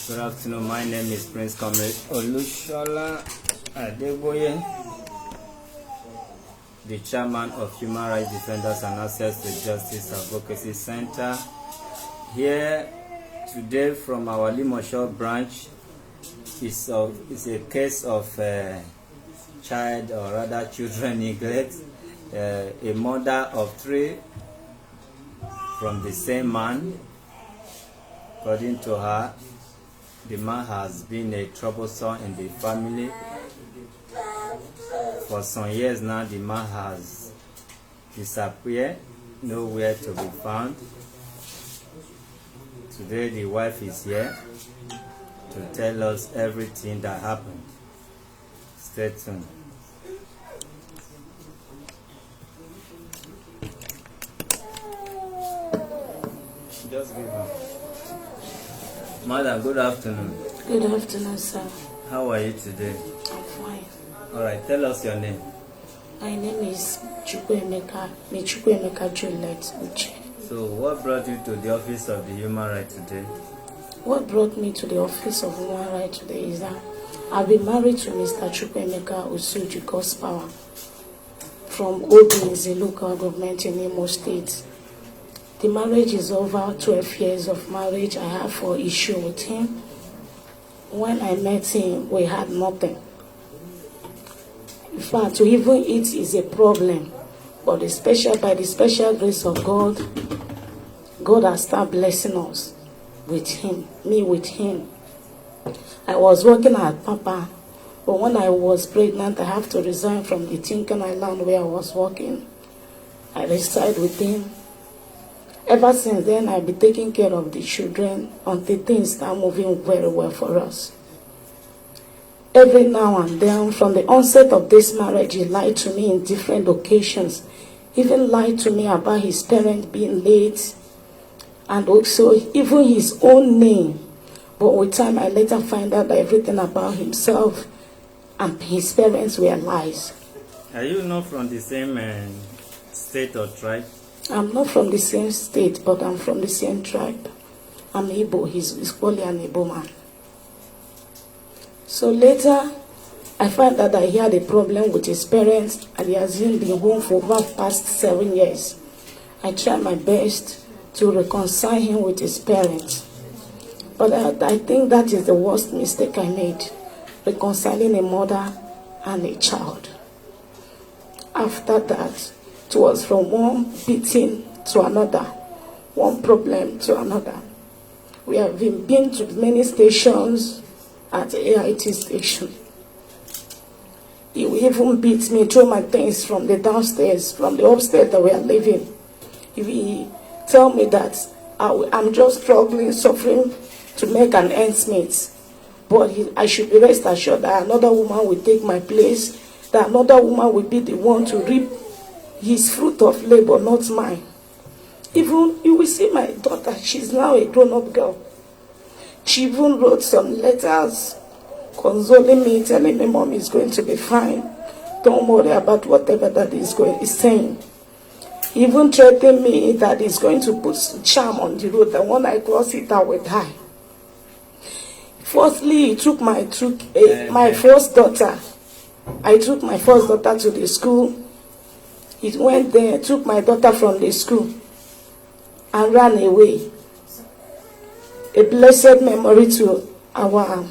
Good afternoon. My name is Prince Comrade Olushola Adeboye, the chairman of Human Rights Defenders and Access to Justice Advocacy Center. Here today from our Limosho branch is a case of child, or rather children neglect. A mother of 3 from the same man. According to her, the man has been a troublesome in the family. For some years now, the man has disappeared, nowhere to be found. Today, the wife is here to tell us everything that happened. Stay tuned. Just give her. Madam, good afternoon. Good afternoon, sir. How are you today? I'm fine. All right, tell us your name. My name is Michukwuemeka Juliet Uche. So, what brought you to the office of the Human Rights today? What brought me to the office of Human Rights today is that I've been married to Mr. Chukwuemeka Usuji Gospower from Obinze local government in Imo State. The marriage is over 12 years of marriage. I have 4 issues with him. When I met him, we had nothing. In fact, to even eat is a problem. But by the special grace of God, God has started blessing us with him, me with him. I was working at Papa, but when I was pregnant, I have to resign from the Tinkan Island where I was working. I reside with him. Ever since then, I've been taking care of the children until things start moving very well for us. Every now and then, from the onset of this marriage, he lied to me in different occasions. Even lied to me about his parents being late, and also even his own name. But with time, I later find out that everything about himself and his parents were lies. Are you not from the same state or tribe? I'm not from the same state, but I'm from the same tribe. I'm Igbo. He's only an Igbo man. So later, I found out that he had a problem with his parents, and he has been home for over past 7 years. I tried my best to reconcile him with his parents. But I think that is the worst mistake I made, reconciling a mother and a child. After that, it was from one beating to another, one problem to another. We have been to many stations at the AIT station. He will even beat me, throw my things from the downstairs, from the upstairs that we are living. He tell me that I'm just struggling, suffering to make an ends meet. But I should be rest assured that another woman will take my place, that another woman will be the one to reap his fruit of labor, not mine. Even, you will see my daughter, she's now a grown-up girl. She even wrote some letters consoling me, telling me mom is going to be fine. Don't worry about whatever that is saying. He even threatened me that he's going to put charm on the road, that when I cross it, I will die. Firstly, he took my first daughter. I took my first daughter to the school. He went there, took my daughter from the school, and ran away. A blessed memory to our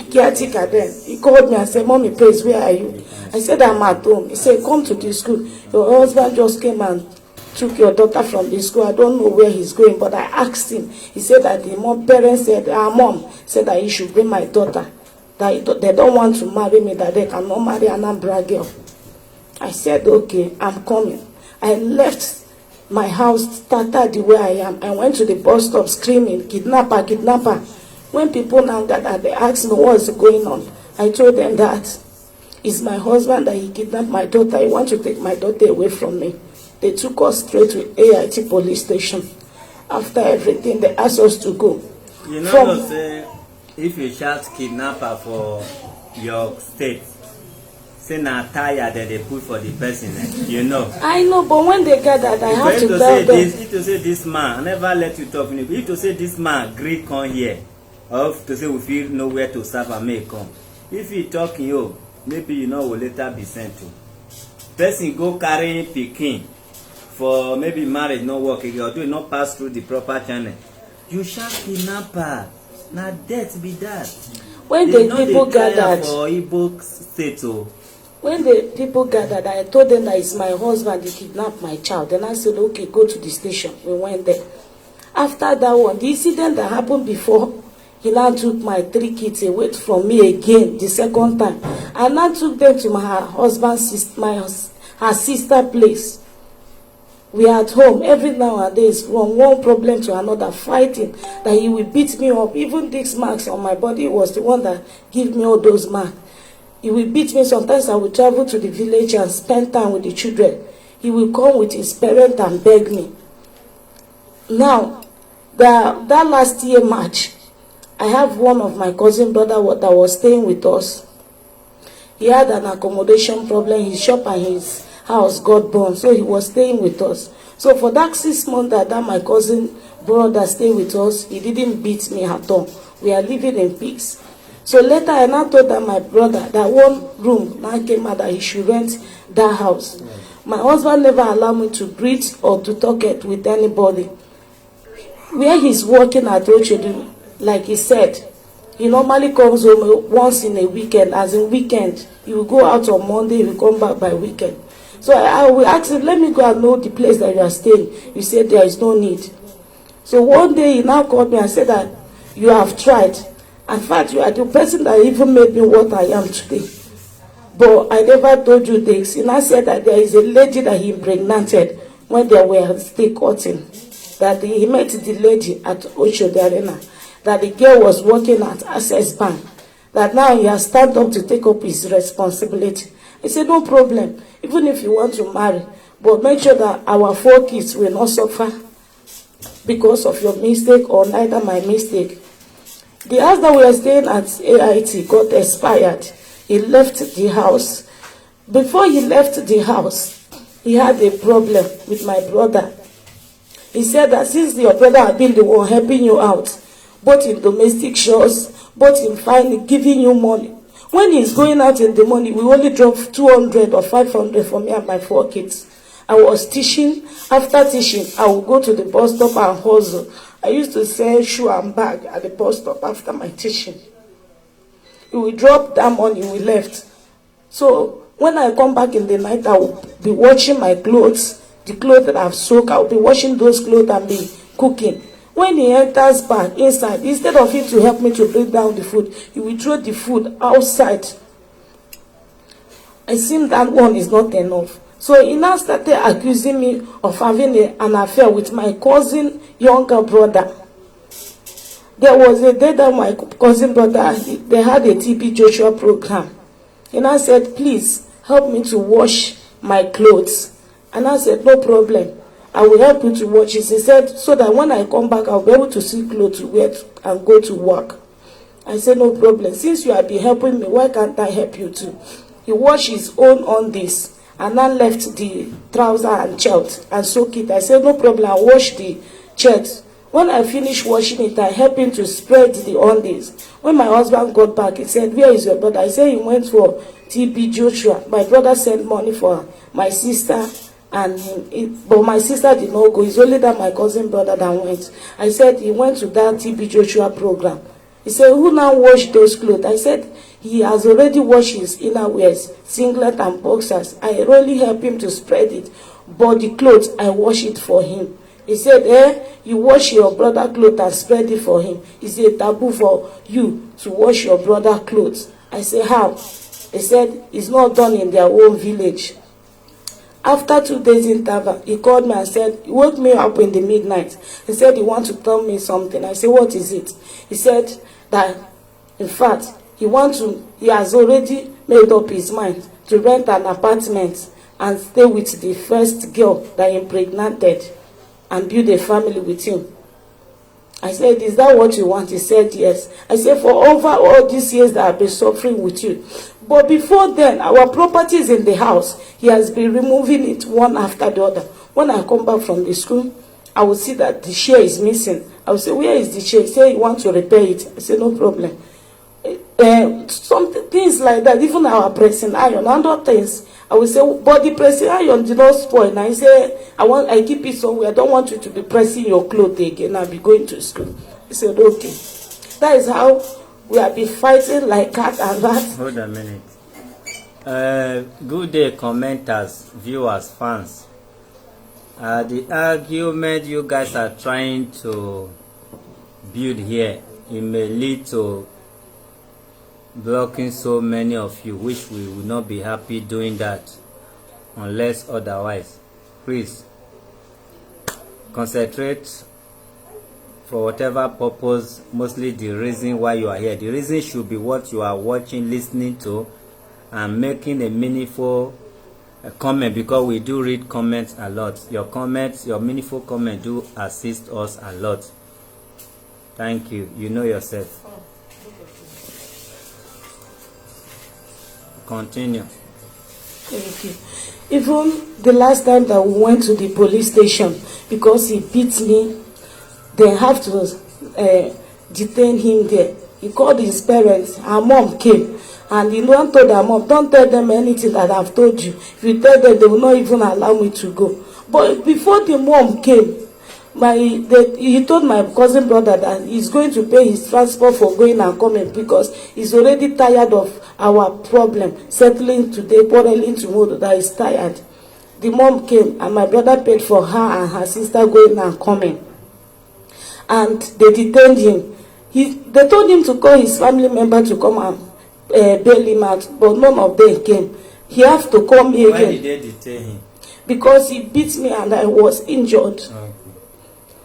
caretaker then. He called me and said, Mommy, please, where are you? I said, I'm at home. He said, come to the school. Your husband just came and took your daughter from the school. I don't know where he's going, but I asked him. He said that the parents said, our mom said that he should bring my daughter, that they don't want to marry me, that they cannot marry an Anambra girl. I said, okay, I'm coming. I left my house, started the way I am. I went to the bus stop screaming, kidnapper, kidnapper. When people now gathered, they asked me what's going on. I told them that it's my husband, that he kidnapped my daughter. He wants to take my daughter away from me. They took us straight to AIT police station. After everything, they asked us to go. You know, say, if you shout kidnapper for your state, say na tire that they put for the person, you know. I know, but when they gathered, I have to tell them. If to say this man, I never let you talk. If to say this man, agree come here, Of to say we feel know where to serve and may come. If you talk you, maybe you know will later be sent to. Person go carry pikin for maybe marriage no work again, or do not pass through the proper channel. You shall kidnapper. Na death be that. When the people gathered for Igbo state, when the people gathered, I told them that it's my husband, they kidnapped my child. Then I said, okay, go to the station. We went there. After that one, the incident that happened before, he now took my 3 kids away from me again the second time. I now took them to my husband's her sister place. We are at home every now and then from one problem to another, fighting that he will beat me up. Even these marks on my body was the one that gave me all those marks. He will beat me. Sometimes I will travel to the village and spend time with the children. He will come with his parents and beg me. Now, that last year March, I have one of my cousin brother that was staying with us. He had an accommodation problem. His shop and his house got burned, so he was staying with us. So for that 6 months that my cousin brother stayed with us, he didn't beat me at all. We are living in peace. So later I now told that my brother that one room now came out that he should rent that house. My husband never allowed me to breathe or to talk it with anybody. Where he's working at Ochedu, like he said, he normally comes home once in a weekend, as in weekend. He will go out on Monday, he will come back by weekend. So I will ask him, let me go and know the place that you are staying. He said there is no need. So one day he now called me and said that you have tried. In fact, you are the person that even made me what I am today. But I never told you this. He now said that there is a lady that he impregnated when they were still cutting. That he met the lady at Oshodi Arena. That the girl was working at Access Bank. That now he has stand up to take up his responsibility. He said, no problem, even if you want to marry, but make sure that our 4 kids will not suffer because of your mistake or neither my mistake. The house that we are staying at AIT got expired. He left the house. Before he left the house, he had a problem with my brother. He said that since your brother had been the one helping you out, both in domestic chores, both in finally giving you money, when he's going out in the morning, we only drop 200 or 500 for me and my 4 kids. I was teaching. After teaching, I would go to the bus stop and hustle. I used to sell shoe and bag at the bus stop after my teaching. We drop that money, we left. So when I come back in the night, I will be washing my clothes, the clothes that I've soaked. I will be washing those clothes and be cooking. When he enters back inside, instead of him to help me to break down the food, he will throw the food outside. I see that one is not enough. So he now started accusing me of having an affair with my cousin younger brother. There was a day that my cousin brother, they had a TB Joshua program. And I said, please help me to wash my clothes. And I said, no problem. I will help you to wash it. He said, so that when I come back, I'll be able to see clothes to wear and go to work. I said, no problem. Since you have been helping me, why can't I help you too? He washed his own on this and then left the trouser and shirt and soak it. I said, no problem, I'll wash the shirt. When I finished washing it, I helped him to spread the undies. When my husband got back, he said, where is your brother? I said, he went for TB Joshua. My brother sent money for my sister. But my sister did not go. It's only that my cousin brother that went. I said he went to that TB Joshua program. He said, who now washed those clothes? I said, he has already washed his inner wears, singlet and boxers. I really helped him to spread it. But the clothes, I wash it for him. He said, you wash your brother clothes and spread it for him. It's a taboo for you to wash your brother clothes. I said, how? He said, it's not done in their own village. After 2 days interval, he called me and said, he woke me up in the midnight. He said he wants to tell me something. I said, what is it? He said that, in fact, he has already made up his mind to rent an apartment and stay with the first girl that impregnated and build a family with him. I said, is that what you want? He said, yes. I said, for over all these years that I've been suffering with you. But before then, our property is in the house. He has been removing it one after the other. When I come back from the school, I will see that the chair is missing. I will say, where is the chair? He say, you want to repair it. I say, no problem. Some things like that, even our pressing iron, other things. I will say, but the pressing iron did not spoil. And I say, I keep it somewhere. I don't want you to be pressing your clothes again. I'll be going to school. He said, okay. That is how we have been fighting like cat and rat. Hold a minute. Good day, commenters, viewers, fans. The argument you guys are trying to build here, it may lead to blocking so many of you, which we will not be happy doing that unless otherwise. Please concentrate for whatever purpose, mostly the reason why you are here. The reason should be what you are watching, listening to, and making a meaningful comment, because we do read comments a lot. Your comments, your meaningful comments do assist us a lot. Thank you. You know yourself. Continue. Thank you. Even the last time that we went to the police station, because he beat me, they have to detain him there. He called his parents. Her mom came. And he told her mom, don't tell them anything that I've told you. If you tell them, they will not even allow me to go. But before the mom came, he told my cousin brother that he's going to pay his transport for going and coming, because he's already tired of our problem, settling today, quarreling tomorrow, that he's tired. The mom came, and my brother paid for her and her sister going and coming. And they detained him. They told him to call his family member to come and bail him out, but none of them came. He have to call me again. Why did they detain him? Because he beat me and I was injured. Okay.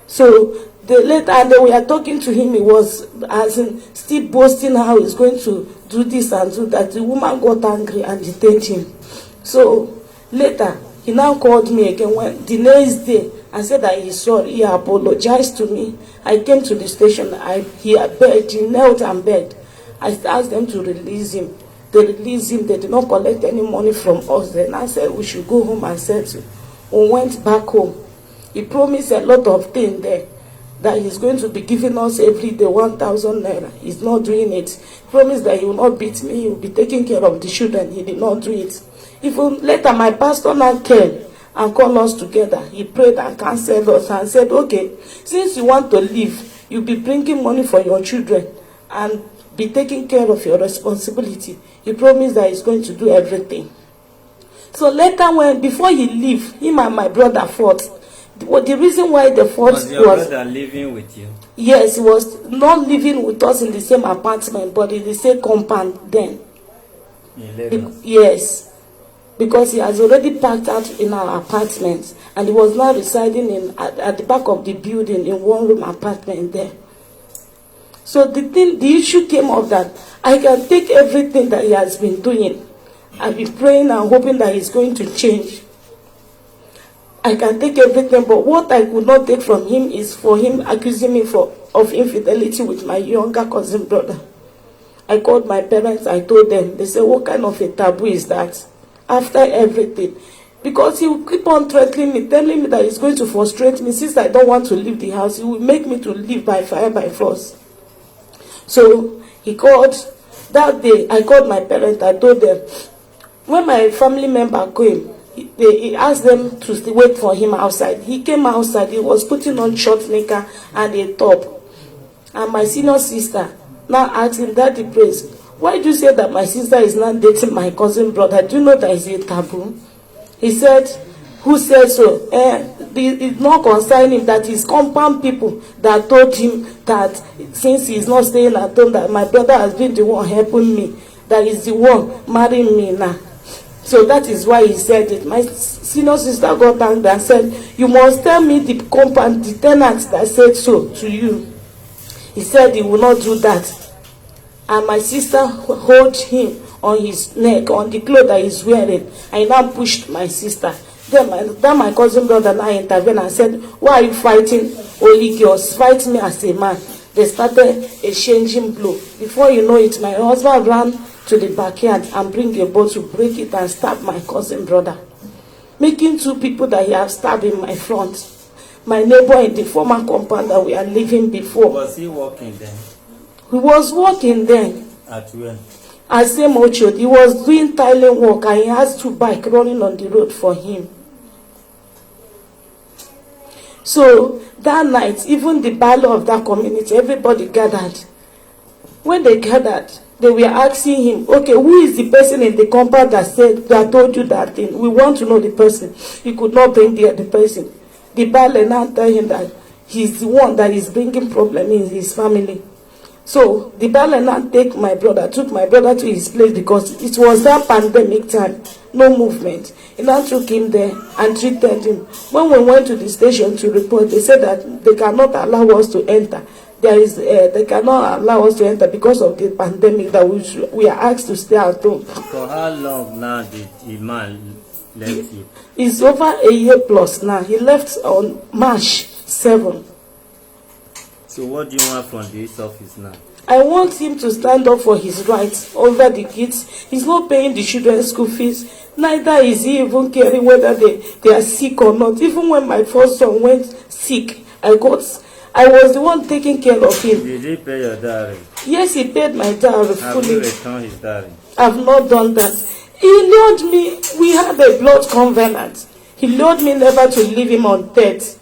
So they were talking to him. He was still boasting how he's going to do this and do that. The woman got angry and detained him. So later he now called me again the next day and said that he's sorry. He apologized to me. I came to the station. He knelt and begged. I asked them to release him. They released him. They did not collect any money from us. Then I said we should go home and settle. We went back home. He promised a lot of things there, that he's going to be giving us every day 1,000 naira. He's not doing it. He promised that he will not beat me. He will be taking care of the children. He did not do it. Even later, my pastor now came and called us together. He prayed and counseled us and said, okay, since you want to leave, you'll be bringing money for your children and be taking care of your responsibility. He promised that he's going to do everything. So later, before he leave, him and my brother fought. The reason why the fought was your brother living with you? Yes, he was not living with us in the same apartment, but in the same compound then. In Lagos? Yes, because he has already packed out in our apartment, and he was now residing at the back of the building in one-room apartment there. So the issue came up that I can take everything that he has been doing. I've been praying and hoping that he's going to change. I can take everything, but what I could not take from him is for him accusing me of infidelity with my younger cousin brother. I called my parents, I told them. They said, what kind of a taboo is that? After everything. Because he will keep on threatening me, telling me that he's going to frustrate me. Since I don't want to leave the house, he will make me to leave by fire, by force. So he called. That day, I called my parents, I told them. When my family member came, he asked them to wait for him outside. He came outside. He was putting on short knicker and a top. And my senior sister now asked him, Daddy Praise, why do you say that my sister is not dating my cousin brother? Do you know that is a taboo? He said, who said so? It's not concerning him, that his compound people that told him that since he's not staying at home, that my brother has been the one helping me, that is the one marrying me now. So that is why he said it. My senior sister got angry and said, you must tell me the compound, the tenant that said so to you. He said he will not do that. And my sister held him on his neck, on the clothes that he's wearing. I now pushed my sister. Then my cousin brother now intervened and said, why are you fighting only girls? Fight me as a man. They started exchanging blow. Before you know it, my husband ran to the backyard and bring a boat to break it and stab my cousin brother, making two people that he have stabbed in my front. my neighbor in the former compound that we are living before. Was he working then? He was working then. At where? At same orchard. He was doing tiling work and he has 2 bikes running on the road for him. So that night, even the bailiff of that community, everybody gathered. When they gathered, they were asking him, okay, who is the person in the compound that told you that thing? We want to know the person. He could not bring the person. The bailiff now tell him that he's the one that is bringing problem in his family. So the bailiff now took my brother to his place because it was that pandemic time, no movement. He now took him there and treated him. When we went to the station to report, they said that they cannot allow us to enter. They cannot allow us to enter because of the pandemic, that we are asked to stay at home. For how long now did the man left you? It's over a year plus now. He left on March 7. So what do you want from this office now? I want him to stand up for his rights over the kids. He's not paying the children's school fees. Neither is he even caring whether they are sick or not. Even when my first son went sick, I was the one taking care of him. Did he pay your dowry? Yes, he paid my dowry fully. Have you returned his dowry? I've not done that. He lured me. We had a blood covenant. He lured me never to leave him on death.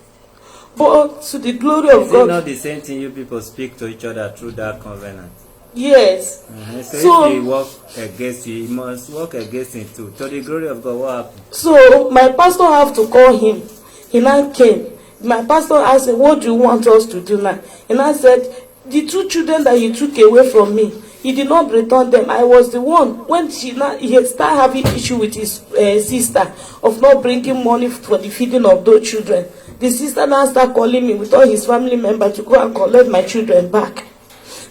But to the glory of God. Is it not the same thing you people speak to each other through that covenant? Yes. So if he work against you, he must work against him too. To the glory of God, what happened? So my pastor have to call him. He now came. My pastor asked him, what do you want us to do now? And I said, the 2 children that you took away from me, he did not return them. I was the one. When he started having issue with his sister of not bringing money for the feeding of those children. The sister now started calling me with all his family members to go and collect my children back.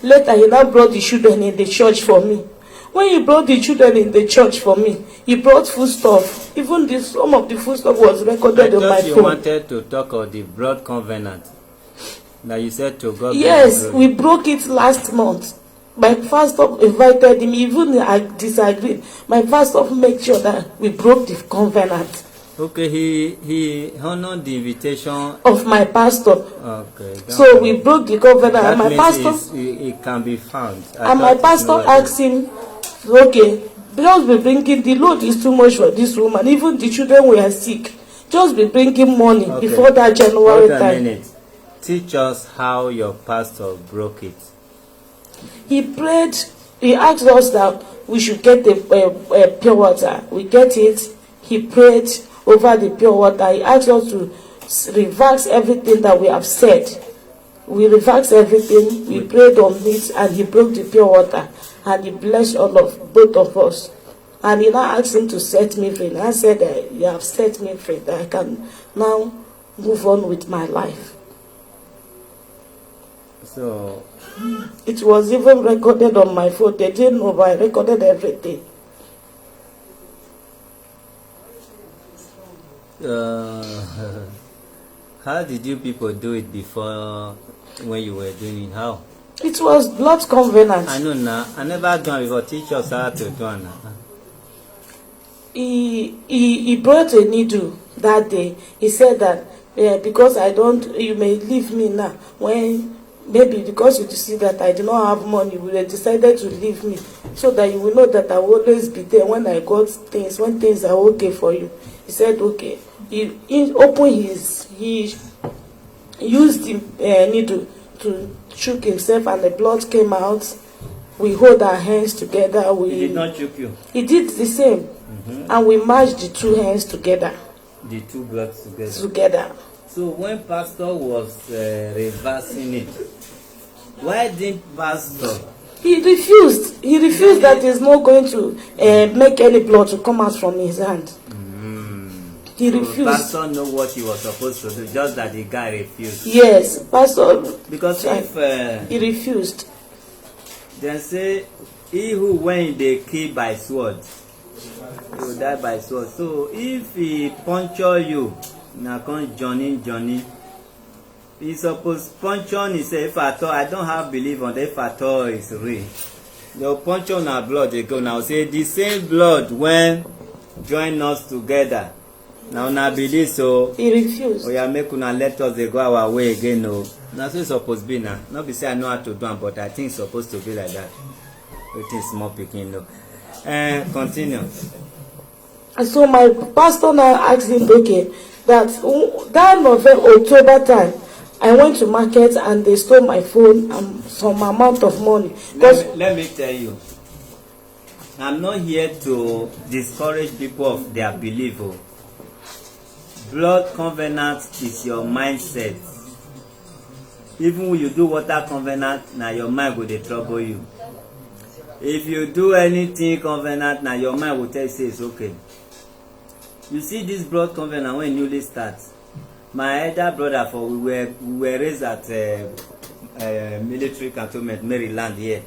Later, he now brought the children in the church for me. When he brought the children in the church for me, he brought food stuff. Even some of the food stuff was recorded on my phone. You wanted to talk of the blood covenant that you said to God. Yes, we broke it last month. My pastor invited him. Even I disagreed. My pastor made sure that we broke the covenant. Okay, he honored the invitation of my pastor. Okay. So we broke the covenant. That and my pastor, it can be found. And my pastor asked him, okay, just be bringing, the load is too much for this woman. Even the children were sick. Just be bringing money before that January time. Wait a minute. Teach us how your pastor broke it. He prayed. He asked us that we should get the pure water. We get it. He prayed over the pure water. He asked us to reverse everything that we have said. We reversed everything. We prayed on it, and he broke the pure water, and he blessed both of us. And he now asked him to set me free. And I said, you have set me free, that I can now move on with my life. So it was even recorded on my phone. They didn't know, but I recorded everything. How did you people do it before, when you were doing it? How? It was blood covenant. I know now. I never done it before. Teach us how to do it now. He brought a needle that day. He said that because you may leave me now. When maybe because you see that I do not have money, you decided to leave me so that you will know that I will always be there when I got things, when things are okay for you. He said okay. He opened he used the needle to choke himself, and the blood came out. We hold our hands together. He did not choke you? He did the same. And we matched the 2 hands together. The 2 bloods Together. So when pastor was reversing it, why didn't pastor? He refused. He refused that he's not going to make any blood to come out from his hand. He refused. Pastor know what he was supposed to do, just that the guy refused. Yes, pastor. Because if he refused. Then say, he who went they kill by sword, he will die by sword. So if he puncture you, now come Johnny, he supposed puncture he say, if at all I don't have belief on that, if at all is real. They'll puncture on our blood, they go now say the same blood when join us together. Now una believe so. He refused. Oya make una let us dey go our way again o. Na so e suppose be na. No be say I know how to do am, but I think it's supposed to be like that. Wetin small pikin know. Continue. And so my pastor now asked him, okay, that November, October time, I went to market and they stole my phone and some amount of money. Let me tell you, I'm not here to discourage people of their belief. Oh. Blood covenant is your mindset. Even when you do water covenant, now your mind will dey trouble you. If you do anything covenant, now your mind will tell you say it's okay. You see this blood covenant when newly starts. My elder brother, we were raised at military cantonment, Maryland here.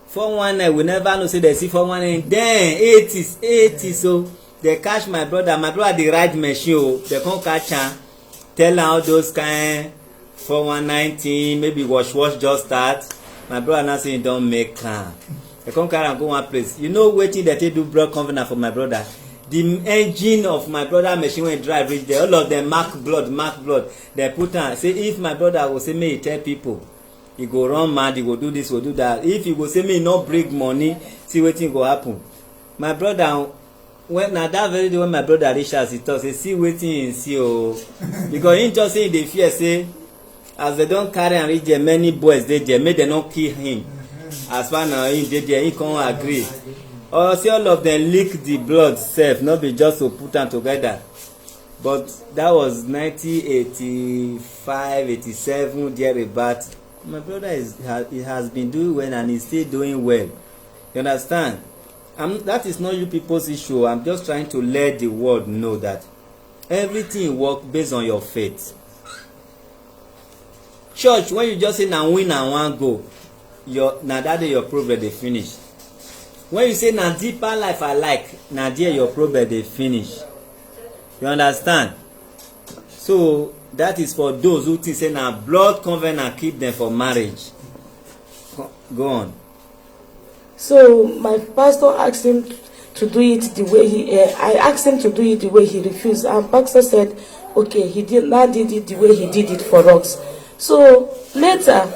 419, we never know say they see 419. Then 80s, so they catch my brother. My brother dey ride machine, oh, they come catch am, tell am all those kind 419, maybe wash just start. My brother now say he don make am. They come carry am go one place. You know wetin they take do blood covenant for my brother? The engine of my brother machine when drive reach there, all of them mark blood. They put am. Say if my brother go say make he tell people, he go run mad, he go do this, go do that. If he go say make he no bring money, see wetin go happen. My brother, when na that very day when my brother reach house, he talk say see wetin he see o, because he just say he dey fear say as they don carry am reach there, many boys dey there, make dem no kill him. As far now he dey there, he come agree. Or see all of them leak the blood sef, no be just to put am together. But that was 1985, 87 thereabout. My brother he has been doing well and he's still doing well. You understand? That is not you people's issue. I'm just trying to let the world know that everything works based on your faith. Church, when you just say na win and one go, na that day your problem dey finish. When you say na deeper life I like, na there your problem dey finish. You understand? So that is for those who think say na blood covenant keep them for marriage. Go on. So my pastor asked him to do it the way I asked him to do it the way he refused, and pastor said, okay, he did it the way he did it for us. So later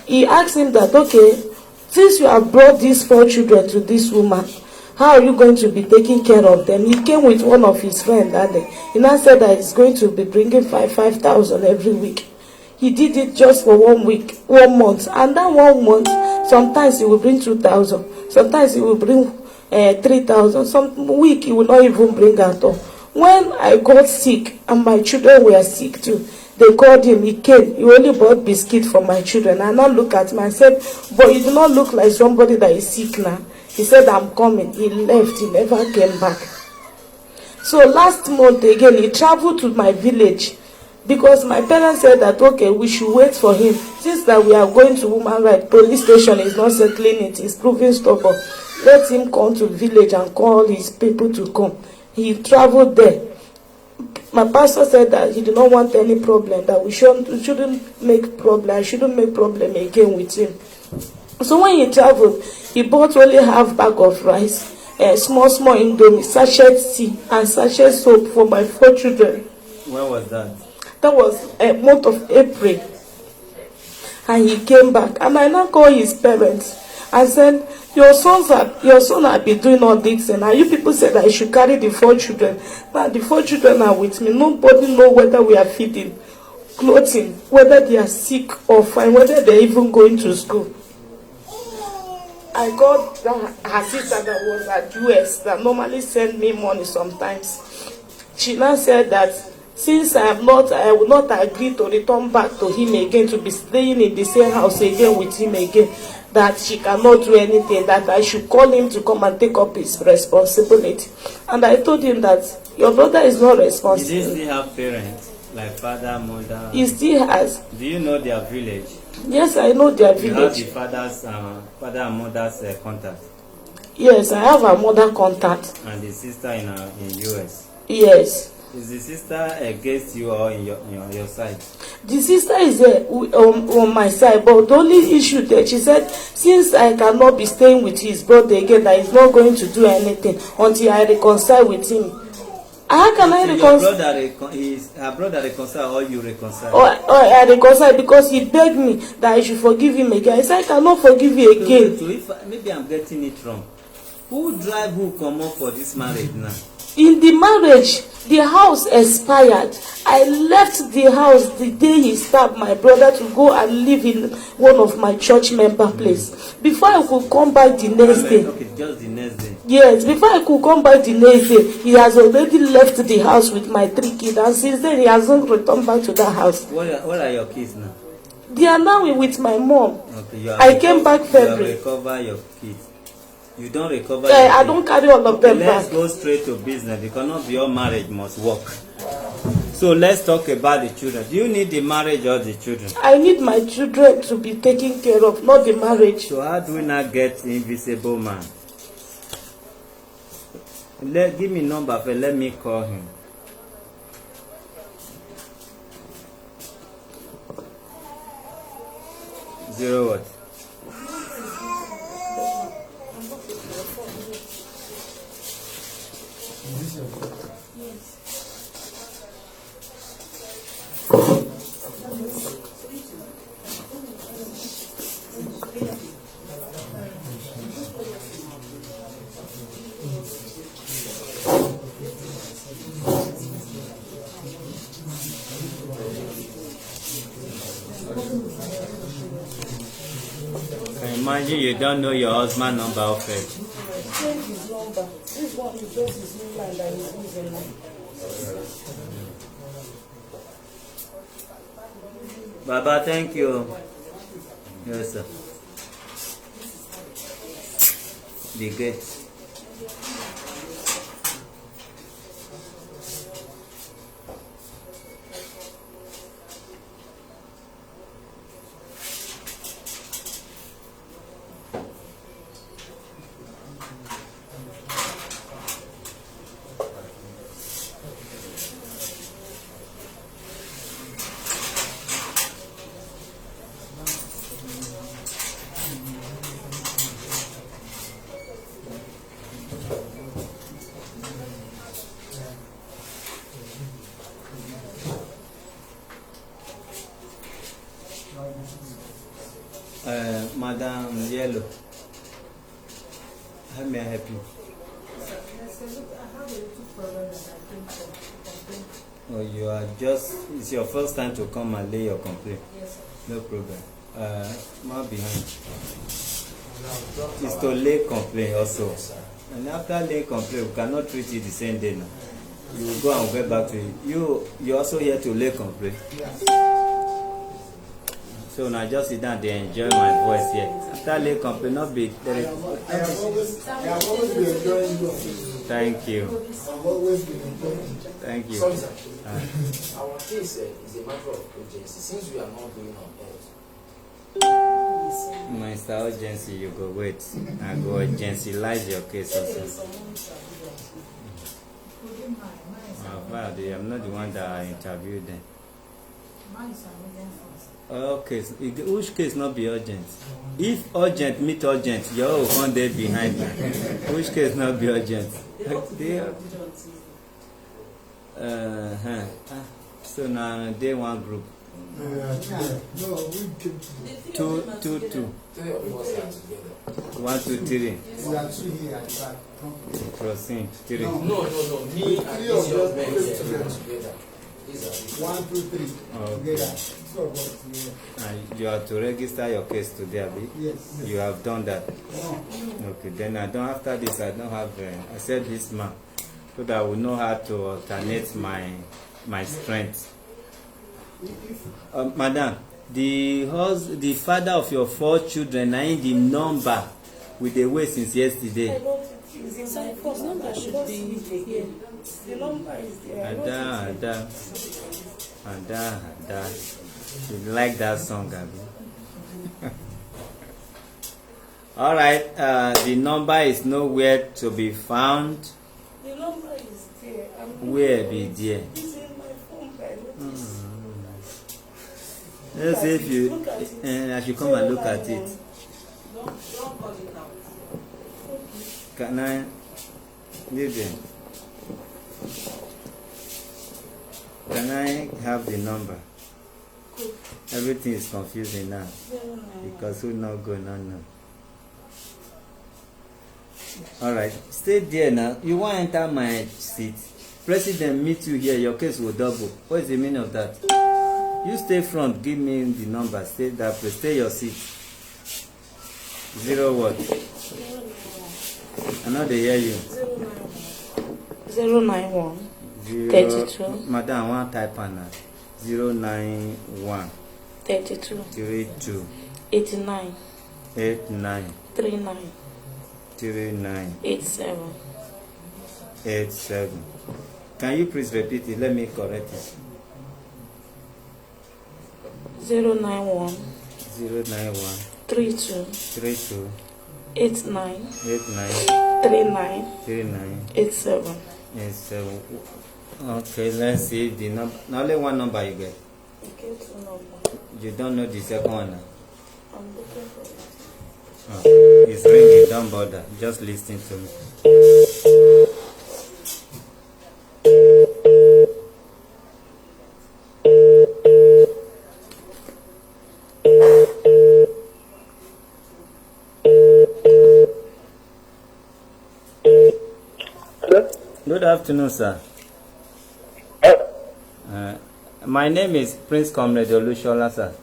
he asked him that, okay, since you have brought these 4 children to this woman, how are you going to be taking care of them? He came with one of his friends that day. He now said that he's going to be bringing 5,000 every week. He did it just for 1 month. And that 1 month, sometimes he will bring 2,000. Sometimes he will bring 3,000. Some week he will not even bring at all. When I got sick and my children were sick too, they called him, he came, he only bought biscuit for my children. I now look at him and said, but you do not look like somebody that is sick now. He said, I'm coming. He left, he never came back. So last month again, he traveled to my village because my parents said that, okay, we should wait for him. Since that we are going to woman right, police station is not settling it, he's proving stubborn. Let him come to the village and call his people to come. He traveled there. My pastor said that he did not want any problem, that we shouldn't make problem. I shouldn't make problem again with him. So when he traveled, he bought only half bag of rice, small indomie, sachet tea, and sachet soap for my 4 children. When was that? That was a month of April. And he came back, and I now called his parents. I said, your son have been doing all this, and you people said I should carry the 4 children. Now the 4 children are with me. Nobody know whether we are feeding, clothing, whether they are sick or fine, whether they're even going to school. I got her sister that was at US that normally send me money sometimes. She now said that since I will not agree to return back to him again, to be staying in the same house again with him again, that she cannot do anything, that I should call him to come and take up his responsibility. And I told him that your brother is not responsible. He still have parents, like father, mother? He still has. Do you know their village? Yes, I know their village. You have the father and mother's contact? Yes, I have a mother contact. And the sister in US? Yes. Is the sister against you or in your side? The sister is on my side, but the only issue that she said, since I cannot be staying with his brother again, that he's not going to do anything until I reconcile with him. How can I reconcile? Her brother reconcile or you reconcile? Or I reconcile because he begged me that I should forgive him again. I said I cannot forgive you again. So if maybe I'm getting it wrong, who drive who come up for this marriage now? In the marriage, the house expired. I left the house the day he stabbed my brother to go and live in one of my church member place. Before I could come back the next day. Okay, just the next day. Yes, before I could come back the next day, he has already left the house with my 3 kids, and since then he hasn't returned back to that house. What are your kids now? They are now with my mom. Okay, I came back February. You recover your kids. You don't recover. I don't carry all of them let's back. Go straight to business because not your marriage must work. So let's talk about the children. Do you need the marriage or the children? I need my children to be taken care of, not the marriage. So how do we not get invisible man? Give me number for let me call him. Zero what? Imagine you don't know your husband's number of it. Change his number. This one is just his new line that he's using now. Baba, thank you. Yes, sir. Be good. Madam Yellow, how may I help you? Oh, you are just, it's your first time to come and lay your complaint? Yes, sir. No problem. More behind. It's to lay complaint also. And after lay complaint, we cannot treat it the same day now. You will go and get back to it. You're also here to lay complaint? Yes. So now just sit down there and enjoy my voice here. After lay complaint, not big. I have always been enjoying you. Thank you. I've always been enjoying you. Thank you. Sorry, sir. Our case is a matter of urgency. Since we are not going on air. Mr. Urgency, you go wait. I go urgency-lize your case also. I'm not the one that interviewed them. Okay, so which case not be urgent? If urgent meet urgent, you will one day behind me. Which case not be urgent? So now day one group. No, we came Two. Three of us are together. 1, 2, 3. we are two here at the back. Proceed. 3. No. Me and Three this of young them man face here together. are together. These are 1, 2, 3 Okay. together. Two of us together. And you have to register your case today, Abi? Yes. You have done that. No. Okay, then I don't, after this, I don't have, I said this man, so that I will know how to alternate my strength. Madam, the father of your 4 children are in the number with the way since yesterday. His number should be here. The number is there. Ada. You like that song, Abi? All right, the number is nowhere to be found. The number is there. Where be there? Let's see if you. I should come and look at it. Can I leave them? Can I have the number? Everything is confusing now because who not going on now? Alright, stay there now. You want to enter my seat? President meet you here, your case will double. What is the meaning of that? You stay front, give me the number. Stay that place, stay your seat. 0 what? I know they hear you. 091 32 Madam, I want to type on that. 091 32 32 89 89 39 39 87. 87. Can you please repeat it? Let me correct it. 091 091 32 32 89 89 39 39 87. 87. Okay, let's see the number. Now only one number you get. Okay, 2 number. You don't know the second one now. I'm looking for it. Oh, it's ringing. Don't bother. Just listen to me. Hello? Good afternoon, sir. My name is Prince Comrade Olushola, sir.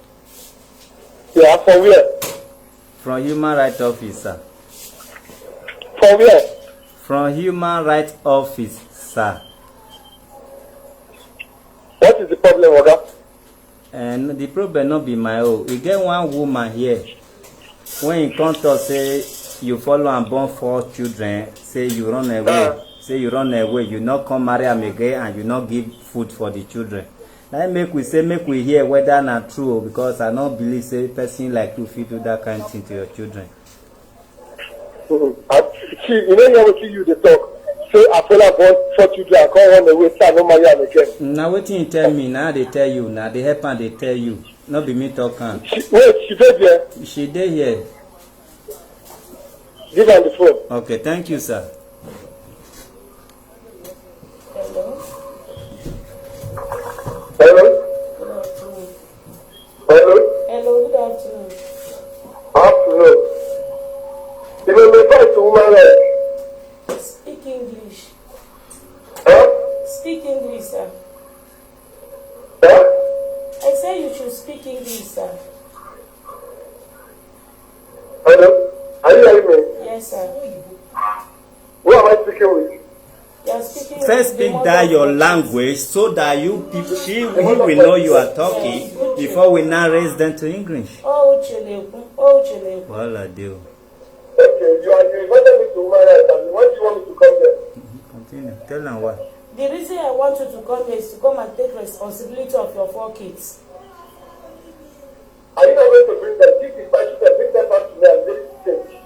Yeah, from where? From Human Rights Office, sir. From where? From Human Rights Office, sir. What is the problem, Oga? And the problem not be my own. We get one woman here. When you come to say you follow and born 4 children, say you run away. Say you run away, you not come marry am again and you not give food for the children. Now make we hear whether not true, because I don't believe say person like you fit do that kind of thing to your children. See, you know how you the talk. Say I follow born 4 children, I can't run away, so I no marry am again. Now what you tell me, now they tell you, now they help and they tell you. Not be me talking. Wait, she did there. She dey here. Give her the phone. Okay, thank you, sir. Hello. Hello? Good afternoon. Hello? Hello, good afternoon. Afternoon. You know, the fight to woman right? Speak English. Huh? Speak English, sir. Huh? I say you should speak English, sir. Hello? Are you hearing me? Yes, sir. Who am I speaking with? You are speaking. First speak that your language so that you people, we will know you are talking before we now raise them to English. Oh, Chile. Oh, Chile. Well, I do. Okay, you invited me to woman right, and when do you want me to come there? Continue. Tell them what. The reason I want you to come here is to come and take responsibility of your 4 kids. Are you not going to bring them? If I should bring them back to me and let it change.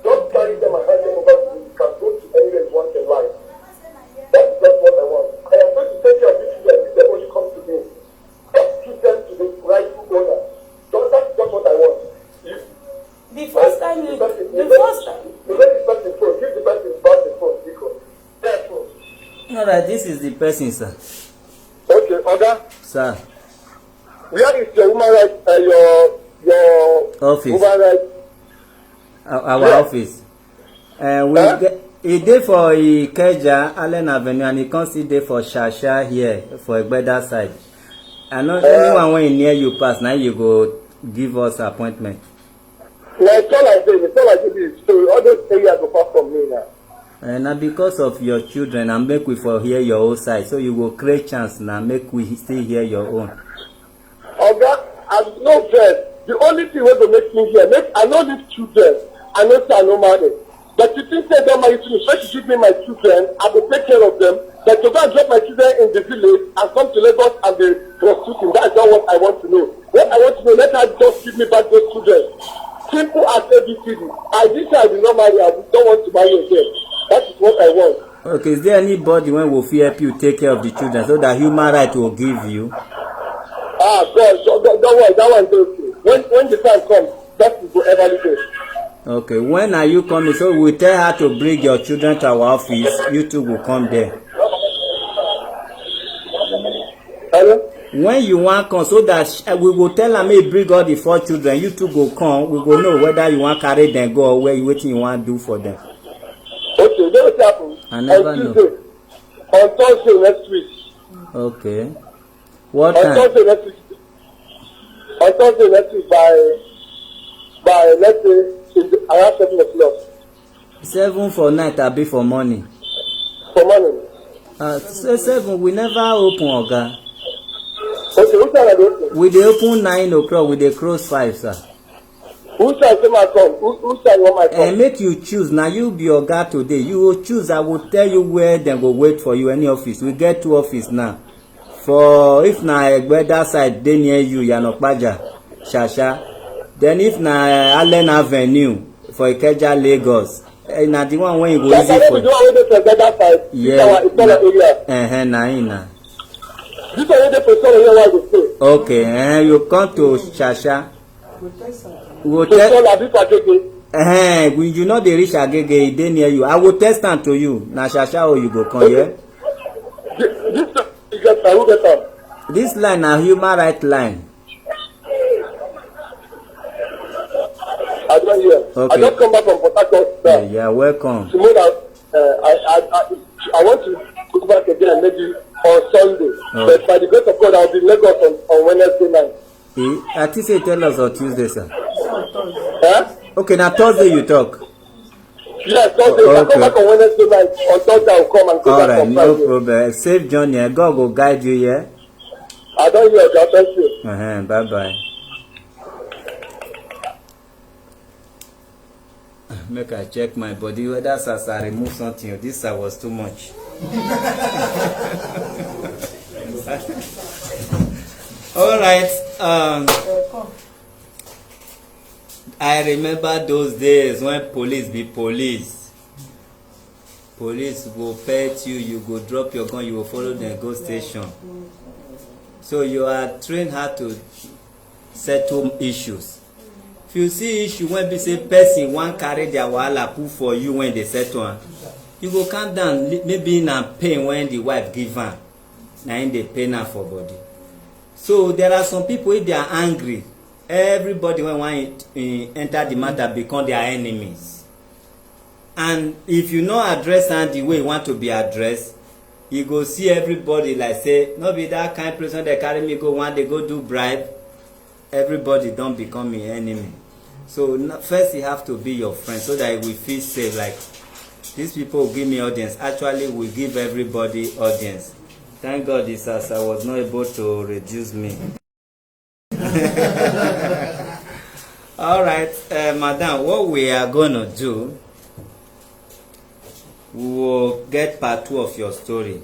Don't carry them and hand them over to me. You can go to anywhere you want in life. That's just what I want. I am going to take care of these children if they only come to me. Just give them to the rightful owner. So that's just what I want. The first time you, The person phone, give the person back the phone because their phone. Alright, this is the person, sir. Okay, Oga, Sir. where is your woman right? Your Office. woman right? Our Yeah. office. We Huh? get he dey for Ikeja, Allen Avenue, and he come still dey for Shasha here for Egbeda side. I know anyone when near you pass, now you go give us appointment. Now it's all I say. It's all I say. So all those areas go far from me now. And because of your children, and make we for hear your own side, so you will create chance now, make we still hear your own. Oga, I'm no friend. The only thing wey go make me here, I know these children. I know say I no marry. But you think say don't marry to me, first you give me my children, I will take care of them. But to go and drop my children in the village and come to Lagos and be prostituting, that is not what I want to know. What I want to know, let her just give me back those children. Simple as ABCD. I did say I will not marry, I don't want to marry again. That is what I want. Okay, is there anybody when will help you take care of the children so that human right will give you? God, don't worry, that one is okay. When the time comes, that will go evaluate. Okay, when are you coming? So we tell her to bring your children to our office. You two will come there. Hello? When you want come, so that we will tell her, may bring all the 4 children. You two go come. We go know whether you want carry them go or where you waiting you want do for them. Okay, then what happens? I never know. Tuesday, on Thursday next week. Okay. What On time? Thursday next week. On Thursday next week by let's say around 7 o'clock. 7 for night, I be for morning. For morning. 7 we never open, Oga. Okay, which time are they open? We dey open 9 o'clock. We dey close 5, sir. Which time say my come? Which time you want my come? Make you choose. Now you be Oga today. You will choose. I will tell you where them go wait for you. Any office. We get 2 office now. For if na Egbe that side dey near you, Yanokpaja, Shasha. Then if na Allen Avenue for Ikeja, Lagos. Na the one when you go easy for. The one wey dey for that side. Yeah. It's our area. Na. This one wey dey for Solo here where I go stay. Okay. You come to Shasha. We will So tell. Solo abi for Agege. When you know dey reach Agege, e dey near you. I will test am to you. Na Shasha or you go come here. This you get am, who get am? This line na human right line. I don't hear. Okay. I just come back from Port Harcourt. Yeah, welcome. Tomorrow, I want to go back again maybe on Sunday. Okay. But by the grace of God, I'll be in Lagos on Wednesday night. I think say tell us on Tuesday, sir. Huh? Okay, now Thursday you talk. Yes, Thursday. If I come back on Wednesday night, on Thursday I'll come and go All back right, on no Friday. problem. Safe journey. God will guide you here. I don't hear that. Thank you. Bye bye. Make I check my body whether as I remove something or this side was too much. All right. I remember those days when police be police. Police go pet you, you go drop your gun, you will follow them go station. So you are trained how to settle issues. If you see issue when be say person wan carry their wahala put for you when they settle am, you go calm down. Maybe na pain when the wife give am, na im dey pain am for body. So there are some people if they are angry, everybody when wan enter the matter become their enemies. And if you no address am the way you want to be addressed, you go see everybody like say no be that kind person dey carry me go one day go do bribe. Everybody don become your enemy. So first you have to be your friend so that we feel safe. Like these people give me audience. Actually, we give everybody audience. Thank God this as I was not able to reduce me. All right, madam, what we are gonna do, we will get part 2 of your story.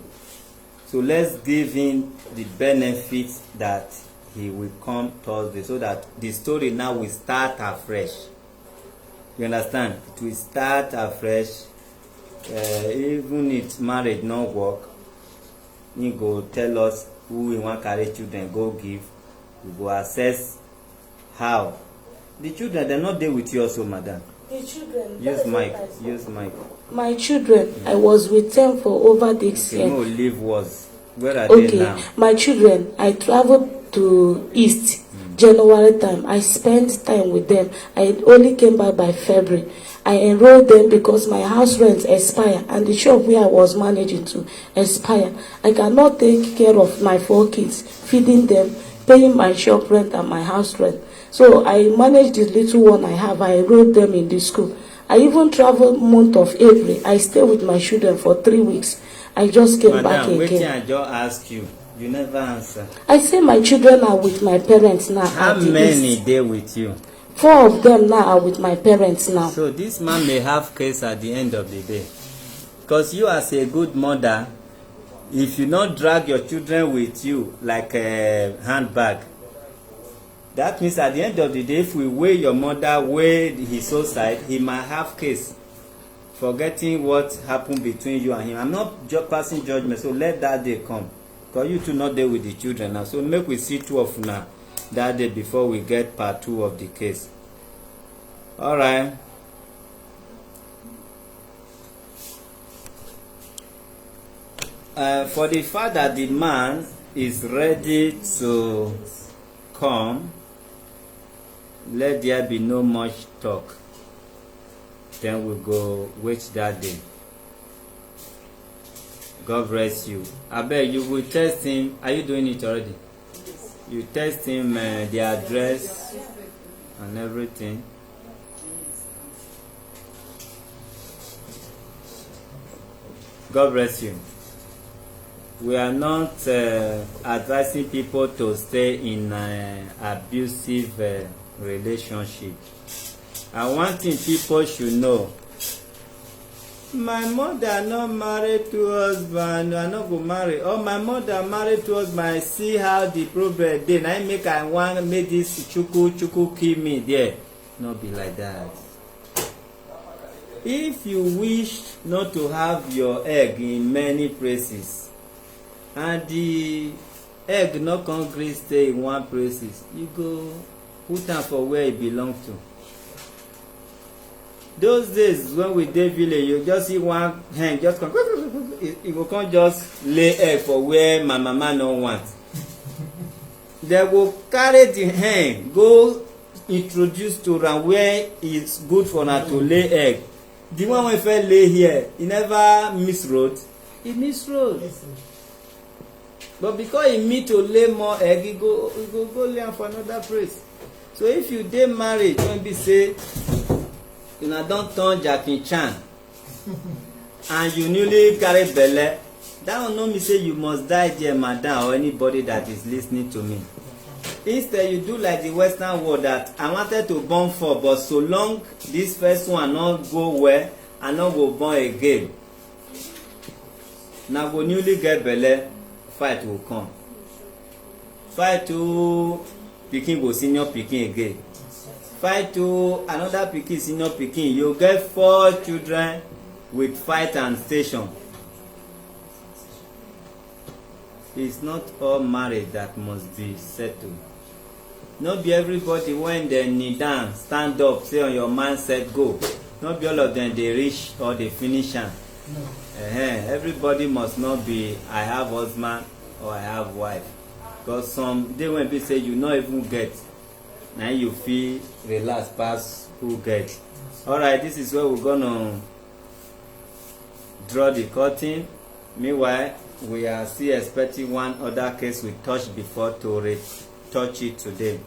So let's give him the benefits that he will come Thursday so that the story now will start afresh. You understand? It will start afresh. Even if marriage no work, he go tell us who we want carry children go give. We go assess how. The children they're not there with you also, madam. The children. Use mic. Use mic. My children, I was with them for over this year. No, leave was. Where are they now? Okay, my children, I traveled to East January time. I spent time with them. I only came back by February. I enrolled them because my house rent expired and the shop where I was managing to expire. I cannot take care of my 4 kids, feeding them, paying my shop rent and my house rent. So I managed the little one I have. I enrolled them in the school. I even traveled month of April. I stayed with my children for 3 weeks. I just came back again. Madam, wetin I just ask you, you never answer. I say my children are with my parents now. How many dey with you? 4 of them now are with my parents now. So this man may have case at the end of the day. Because you as a good mother, if you not drag your children with you like a handbag, that means at the end of the day, if we weigh your mother, weigh his own side, he might have case forgetting what happened between you and him. I'm not passing judgment, so let that day come, because you two not there with the children now. So make we see two of una that day before we get part 2 of the case. All right. For the fact that the man is ready to come, let there be no much talk. Then we go wait that day. God bless you. I beg you will test him. Are you doing it already? You test him the address and everything. God bless you. We are not advising people to stay in an abusive relationship. And one thing people should know, my mother not married to husband, I not go marry. Or my mother married to husband, I see how the problem dey. I make I want make this chuku kill me there. Not be like that. If you wish not to have your egg in many places, and the egg not come gree stay in one places, you go put am for where e belong to. Those days when we dey village, you just see one hen just come, e go come just lay egg for where my mama no want. They go carry the hen go introduce to am where it's good for una to lay egg. The one wey first lay here, e never miss road. E miss road. But because e meet to lay more egg, e go lay am for another place. So if you dey married, when be say una don turn Jackie Chan and you newly carry belle, that one no mean say you must die there, madam, or anybody that is listening to me. Instead, you do like the Western world, that I wanted to born 4, but so long this first one not go well, I not go born again. Now go newly get belle, fight will come. Fight to pikin go senior pikin again. Fight to another pikin senior pikin. You get 4 children with fight and station. It's not all marriage that must be settled. Not be everybody when they kneel down, stand up, say on your mindset, go. Not be all of them they reach or they finish am. Everybody must not be I have husband or I have wife. Because some day when people say you not even get, now you feel relaxed past who get. Alright, this is where we're gonna draw the curtain. Meanwhile, we are still expecting one other case we touched before to retouch it today.